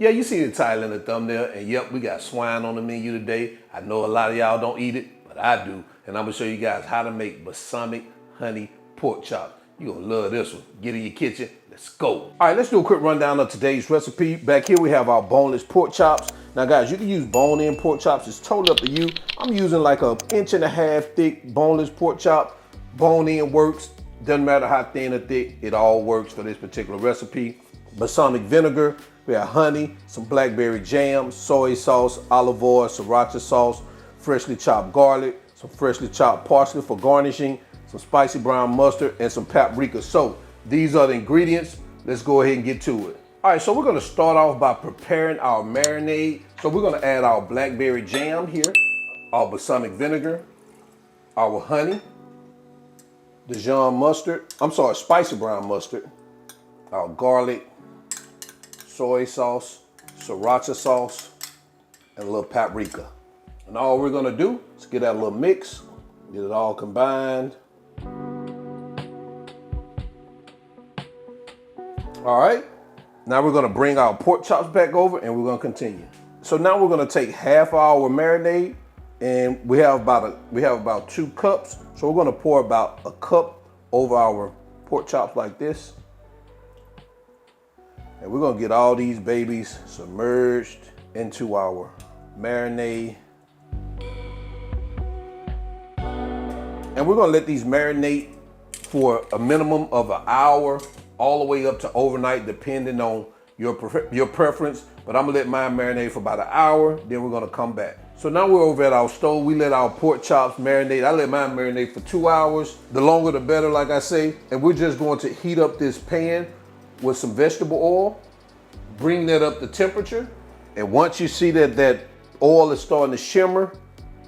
Yeah, you see the title in the thumbnail, and yep, we got swine on the menu today. I know a lot of y'all don't eat it, but I do. And I'm gonna show you guys how to make balsamic honey pork chops. You're gonna love this one. Get in your kitchen, let's go. All right, let's do a quick rundown of today's recipe. Back here we have our boneless pork chops. Now guys, you can use bone-in pork chops, it's totally up to you. I'm using like an 1.5 inch thick boneless pork chop. Bone-in works, doesn't matter how thin or thick, it all works for this particular recipe. Balsamic vinegar, we have honey, some blackberry jam, soy sauce, olive oil, sriracha sauce, freshly chopped garlic, some freshly chopped parsley for garnishing, some spicy brown mustard, and some paprika. So these are the ingredients. Let's go ahead and get to it. All right, so we're gonna start off by preparing our marinade. So we're gonna add our blackberry jam here, our balsamic vinegar, our honey, Dijon mustard, spicy brown mustard, our garlic, soy sauce, sriracha sauce, and a little paprika. And all we're gonna do is get that little mix, get it all combined. All right, now we're gonna bring our pork chops back over and we're gonna continue. So now we're gonna take half our marinade, and we have about 2 cups. So we're gonna pour about a cup over our pork chops like this. And we're gonna get all these babies submerged into our marinade. And we're gonna let these marinate for a minimum of an hour, all the way up to overnight, depending on your preference. But I'm gonna let mine marinate for about an hour, then we're gonna come back. So now we're over at our stove. We let our pork chops marinate. I let mine marinate for 2 hours. The longer the better, like I say. And we're just going to heat up this pan with some vegetable oil, bring that up to temperature. And once you see that that oil is starting to shimmer,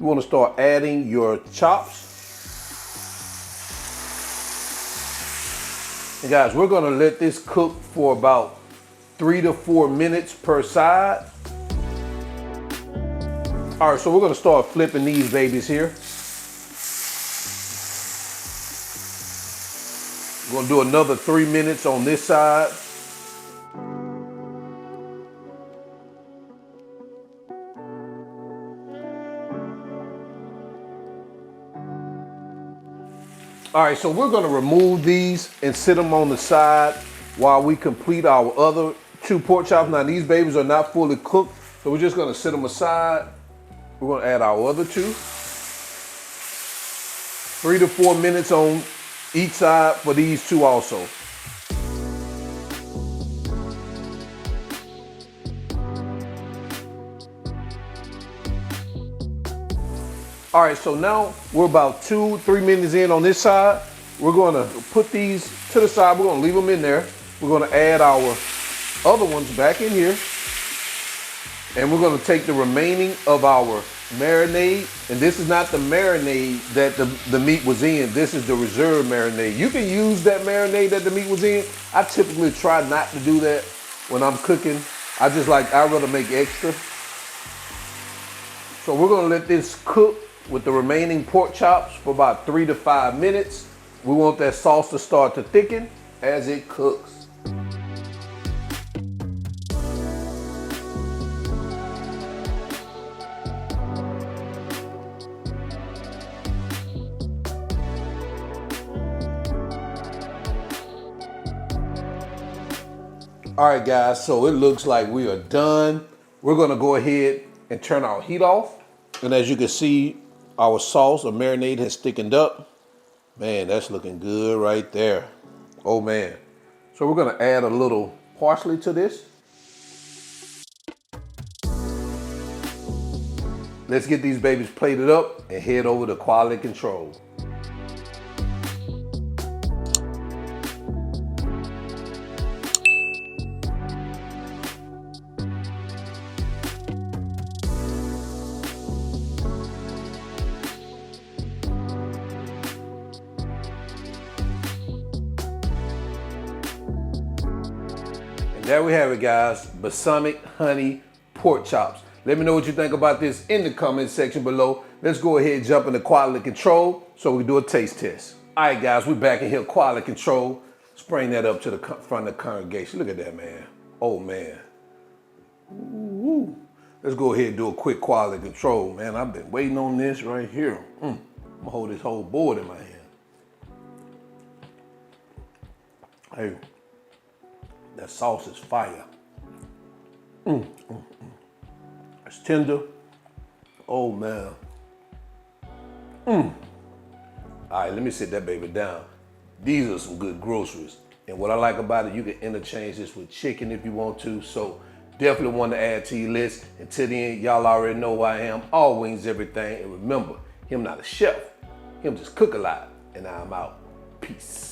you want to start adding your chops. And guys, we're gonna let this cook for about 3 to 4 minutes per side. All right, so we're gonna start flipping these babies here. We're gonna do another 3 minutes on this side. All right, so we're gonna remove these and sit them on the side while we complete our other 2 pork chops. Now these babies are not fully cooked, so we're just gonna sit them aside. We're gonna add our other 2. 3 to 4 minutes on each side for these 2 also. All right, so now we're about 2-3 minutes in on this side. We're gonna put these to the side. We're gonna leave them in there. We're gonna add our other ones back in here. And we're gonna take the remaining of our marinade. And this is not the marinade that the meat was in. This is the reserve marinade. You can use that marinade that the meat was in. I typically try not to do that when I'm cooking. I'd rather make extra. So we're gonna let this cook with the remaining pork chops for about 3 to 5 minutes. We want that sauce to start to thicken as it cooks. All right guys, so it looks like we are done. We're gonna go ahead and turn our heat off. And as you can see, our sauce or marinade has thickened up. Man, that's looking good right there. Oh man. So we're gonna add a little parsley to this. Let's get these babies plated up and head over to quality control. There we have it, guys. Balsamic honey pork chops. Let me know what you think about this in the comment section below. Let's go ahead and jump into quality control so we can do a taste test. All right, guys, we're back in here, quality control. Let's bring that up to the front of the congregation. Look at that, man. Oh, man. Let's go ahead and do a quick quality control, man. I've been waiting on this right here. I'm gonna hold this whole board in my hand. Hey, that sauce is fire. It's tender. Oh man. All right, let me sit that baby down. These are some good groceries. And what I like about it, you can interchange this with chicken if you want to. So definitely want to add to your list. Until the end, y'all already know who I am. All wings, everything. And remember, him not a chef. Him just cook a lot. And I'm out. Peace.